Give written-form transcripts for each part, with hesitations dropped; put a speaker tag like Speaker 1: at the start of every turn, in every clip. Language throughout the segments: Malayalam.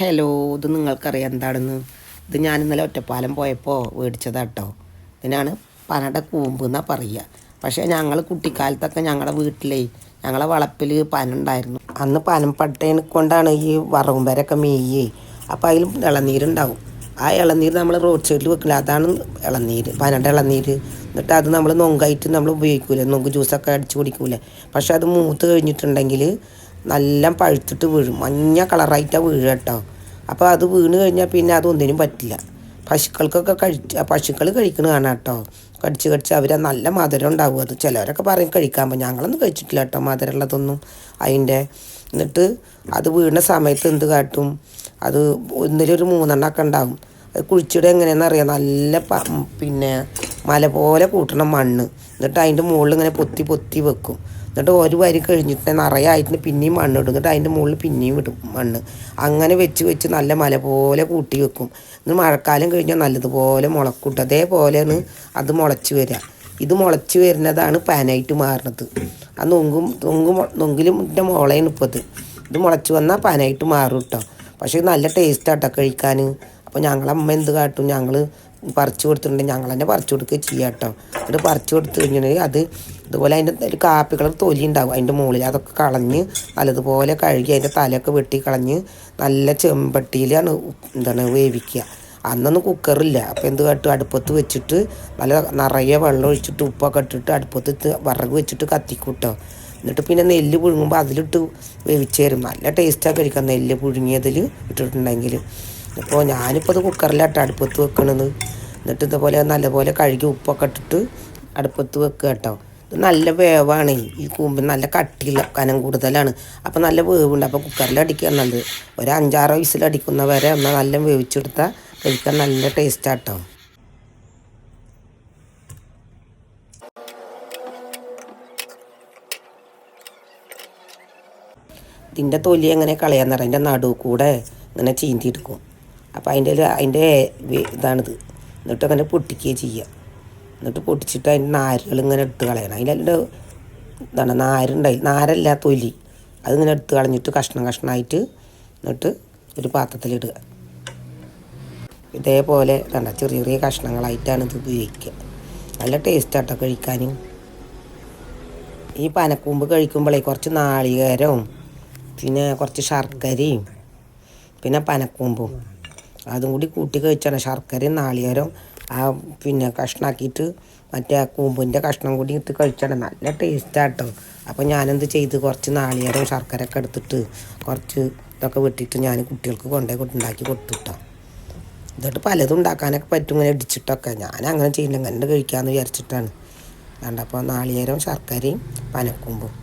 Speaker 1: ഹലോ, ഇത് നിങ്ങൾക്കറിയാം എന്താണെന്ന്? ഇത് ഞാൻ ഇന്നലെ ഒറ്റപ്പാലം പോയപ്പോൾ മേടിച്ചതാട്ടോ. ഇതിനാണ് പനയുടെ കൂമ്പ് എന്നാണ് പറയുക. പക്ഷേ ഞങ്ങൾ കുട്ടിക്കാലത്തൊക്കെ ഞങ്ങളുടെ വീട്ടിലേ ഞങ്ങളെ വളപ്പിൽ പന ഉണ്ടായിരുന്നു. അന്ന് പനമ്പട്ടേനെ കൊണ്ടാണ് ഈ വറവും വരൊക്കെ മേയ്യേ. അപ്പോൾ അതിൽ ഇളനീരുണ്ടാവും. ആ ഇളനീര് നമ്മൾ റോഡ് സൈഡിൽ വെക്കില്ല, അതാണ് ഇളനീര്, പനയുടെ ഇളനീര്. എന്നിട്ട് അത് നമ്മൾ നൊങ്കായിട്ട് നമ്മൾ ഉപയോഗിക്കൂലേ, നൊങ്ക് ജ്യൂസൊക്കെ അടിച്ച് കുടിക്കൂലേ. പക്ഷെ അത് മൂത്ത് കഴിഞ്ഞിട്ടുണ്ടെങ്കിൽ നല്ല പഴുത്തിട്ട് വീഴും, മഞ്ഞ കളറായിട്ടാണ് വീഴുക കേട്ടോ. അപ്പോൾ അത് വീണ് കഴിഞ്ഞാൽ പിന്നെ അതൊന്നിനും പറ്റില്ല. പശുക്കൾക്കൊക്കെ പശുക്കൾ കഴിക്കണ കാണാം കേട്ടോ. കടിച്ച് അവർ നല്ല മധുരം ഉണ്ടാവും. അത് ചിലവരൊക്കെ പറയും കഴിക്കാൻ, ഞങ്ങളൊന്നും കഴിച്ചിട്ടില്ല കേട്ടോ മധുരമുള്ളതൊന്നും അതിൻ്റെ. എന്നിട്ട് അത് വീണ സമയത്ത് എന്ത് കാട്ടും, അത് ഒന്നിലൊരു 3 എണ്ണമൊക്കെ ഉണ്ടാവും. അത് കുഴിച്ചിടുക എങ്ങനെയാണെന്ന് അറിയാം, നല്ല പിന്നെ മല പോലെ കൂട്ടണം മണ്ണ്. എന്നിട്ട് അതിൻ്റെ മുകളിൽ ഇങ്ങനെ പൊത്തി പൊത്തി വെക്കും. എന്നിട്ട് ഒരു വരി കഴിഞ്ഞിട്ട് നിറയായിട്ട് പിന്നെയും മണ്ണിടും. എന്നിട്ട് അതിൻ്റെ മുകളിൽ പിന്നെയും ഇടും മണ്ണ്. അങ്ങനെ വെച്ച് നല്ല മല പോലെ കൂട്ടി വെക്കും. എന്നിട്ട് മഴക്കാലം കഴിഞ്ഞാൽ നല്ലതുപോലെ മുളക്കൂട്ടും. അതേപോലെയാണ് അത് മുളച്ച് വരിക. ഇത് മുളച്ച് വരുന്നതാണ് പനായിട്ട് മാറുന്നത്. ആ നൊങ്കിലും മുളയാണ് ഇപ്പോൾ ഇത് മുളച്ച് വന്നാൽ പനായിട്ട് മാറും കേട്ടോ. പക്ഷേ നല്ല ടേസ്റ്റാട്ടോ കഴിക്കാൻ. അപ്പോൾ ഞങ്ങളമ്മ എന്ത് കാട്ടും, ഞങ്ങൾ പറിച്ചു കൊടുത്തിട്ടുണ്ടെങ്കിൽ ഞങ്ങൾ തന്നെ പറിച്ചു കൊടുക്കുക ചെയ്യാം കേട്ടോ. എന്നിട്ട് പറിച്ചു കൊടുത്തു കഴിഞ്ഞിട്ടുണ്ടെങ്കിൽ അത് ഇതുപോലെ അതിൻ്റെ ഒരു കാപ്പി കളർ തൊലി ഉണ്ടാവും അതിൻ്റെ മുകളിൽ. അതൊക്കെ കളഞ്ഞ് നല്ലതുപോലെ കഴുകി അതിൻ്റെ തലയൊക്കെ വെട്ടി കളഞ്ഞ് നല്ല ചെമ്പട്ടിയിലാണ് വേവിക്കുക. അന്നൊന്നും കുക്കറില്ല. അപ്പോൾ എന്ത് കാട്ടും, അടുപ്പത്ത് വെച്ചിട്ട് നല്ല നിറയെ വെള്ളം ഒഴിച്ചിട്ട് ഉപ്പൊക്കെ ഇട്ടിട്ട് അടുപ്പത്ത് വിറക് വെച്ചിട്ട് കത്തിക്കൂട്ടോ. എന്നിട്ട് പിന്നെ നെല്ല് പുഴുങ്ങുമ്പോൾ അതിലിട്ട് വേവിച്ച് തരും. നല്ല ടേസ്റ്റാണ് കഴിക്കാം നെല്ല് പുഴുങ്ങിയതിൽ ഇട്ടിട്ടുണ്ടെങ്കിൽ. ഇപ്പോൾ ഞാനിപ്പോൾ അത് കുക്കറിലാട്ടോ അടുപ്പത്ത് വെക്കണത്. എന്നിട്ട് ഇതുപോലെ നല്ലപോലെ കഴുകി ഉപ്പൊക്കെ ഇട്ടിട്ട് അടുപ്പത്ത് വെക്കുക കേട്ടോ. ഇത് നല്ല വേവാണ്. ഈ കൂമ്പിന് നല്ല കട്ടിയില്ല, കനം കൂടുതലാണ്. അപ്പോൾ നല്ല വേവുണ്ട്. അപ്പോൾ കുക്കറിലടിക്കുക നല്ലത്. ഒരു 5-6 വിസിലടിക്കുന്ന വരെ എന്നാൽ നല്ല വേവിച്ചെടുത്താൽ കഴിക്കാൻ നല്ല ടേസ്റ്റാട്ടോ. ഇതിൻ്റെ തൊലി എങ്ങനെ കളയാന്ന് പറയാം, അതിൻ്റെ നടുവ് കൂടെ ഇങ്ങനെ ചീന്തിയെടുക്കും. അപ്പോൾ അതിൻ്റെ ഇതാണിത്. എന്നിട്ട് അങ്ങനെ പൊട്ടിക്കുകയും ചെയ്യുക. എന്നിട്ട് പൊട്ടിച്ചിട്ട് അതിൻ്റെ നാരുകൾ ഇങ്ങനെ എടുത്ത് കളയണം. അതിൻ്റെ നാരല്ല തൊലി, അതിങ്ങനെ എടുത്ത് കളഞ്ഞിട്ട് കഷ്ണമായിട്ട് എന്നിട്ട് ഒരു പാത്രത്തിലിടുക. ഇതേപോലെ ചെറിയ കഷ്ണങ്ങളായിട്ടാണ് ഇത് ഉപയോഗിക്കുക. നല്ല ടേസ്റ്റാട്ടോ കഴിക്കാനും. ഈ പനക്കൂമ്പ് കഴിക്കുമ്പോഴേ കുറച്ച് നാളികേരവും പിന്നെ കുറച്ച് ശർക്കരയും പിന്നെ പനക്കൂമ്പും അതും കൂടി കൂട്ടി കഴിച്ചാണ്. ശർക്കരയും നാളികേരവും പിന്നെ കഷ്ണാക്കിയിട്ട് മറ്റേ കൂമ്പിൻ്റെ കഷ്ണം കൂടി ഇട്ട് കഴിച്ചാണ് നല്ല ടേസ്റ്റാട്ടോ. അപ്പോൾ ഞാനെന്ത് ചെയ്ത് കുറച്ച് നാളികേരവും ശർക്കരയൊക്കെ എടുത്തിട്ട് കുറച്ച് ഇതൊക്കെ വെട്ടിയിട്ട് ഞാൻ കുട്ടികൾക്ക് ഉണ്ടാക്കി കൊടുത്തിട്ടോ. എന്നിട്ട് പലതും ഉണ്ടാക്കാനൊക്കെ പറ്റും ഇങ്ങനെ ഇടിച്ചിട്ടൊക്കെ. ഞാൻ അങ്ങനെ ചെയ്യുന്നില്ല, അങ്ങനെ കഴിക്കാമെന്ന് വിചാരിച്ചിട്ടാണ്. അപ്പോൾ നാളികേരവും ശർക്കരയും പനക്കൂമ്പും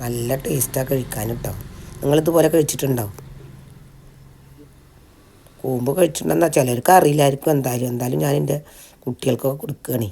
Speaker 1: നല്ല ടേസ്റ്റാണ് കഴിക്കാൻ കേട്ടോ. നിങ്ങളിതുപോലെ കഴിച്ചിട്ടുണ്ടോ? കൂമ്പ് കഴിച്ചിട്ടുണ്ടെന്നാൽ ചിലർക്ക് അറിയില്ലായിരിക്കും. എന്തായാലും ഞാൻ എൻ്റെ കുട്ടികൾക്കൊക്കെ കൊടുക്കുകയാണ്.